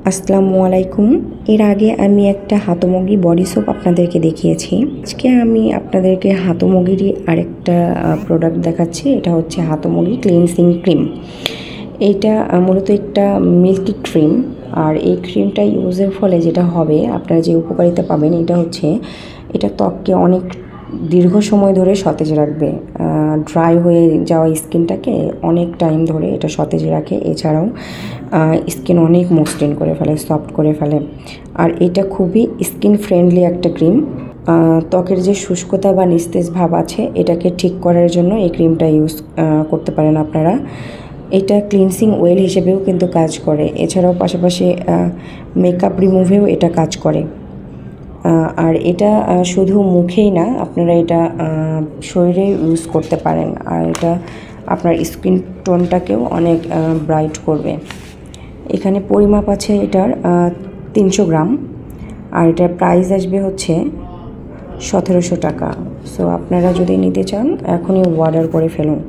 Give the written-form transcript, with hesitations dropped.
আসসালামু আলাইকুম। এর আগে আমি একটা হাতমগি বডি সোপ আপনাদেরকে দেখিয়েছি। আজকে আমি আপনাদেরকে হাতমগিরই আরেকটা প্রোডাক্ট দেখাচ্ছি। এটা হচ্ছে হাতমগি ক্লিনজিং ক্রিম। এইটা মূলত একটা মিল্কি ক্রিম। আর এই ক্রিমটা ইউজের ফলে যেটা হবে, আপনারা যে উপকারিতা পাবেন, এটা ত্বককে অনেক দীর্ঘ সময় ধরে সতেজ রাখবে। ড্রাই হয়ে যাওয়া স্কিনটাকে অনেক টাইম ধরে এটা সতেজ রাখে। এছাড়াও স্কিন অনেক মসৃণ করে ফেলে, সফট করে ফেলে। আর এটা খুবই স্কিন ফ্রেন্ডলি একটা ক্রিম। ত্বকের যে শুষ্কতা বা নিস্তেজ ভাব আছে, এটাকে ঠিক করার জন্য এই ক্রিমটা ইউজ করতে পারেন আপনারা। এটা ক্লিনজিং ওয়েল হিসেবেও কিন্তু কাজ করে। এছাড়াও পাশাপাশি মেকআপ রিমুভেও এটা কাজ করে। আর এটা শুধু মুখেই না, আপনারা এটা শরীরে ইউজ করতে পারেন। আর এটা আপনার স্কিন টোনটাকেও অনেক ব্রাইট করবে। এখানে পরিমাপ আছে এটার 300 গ্রাম। আর এটার প্রাইস আসবে হচ্ছে 1700 টাকা। সো আপনারা যদি নিতে চান এখনই অর্ডার করে ফেলুন।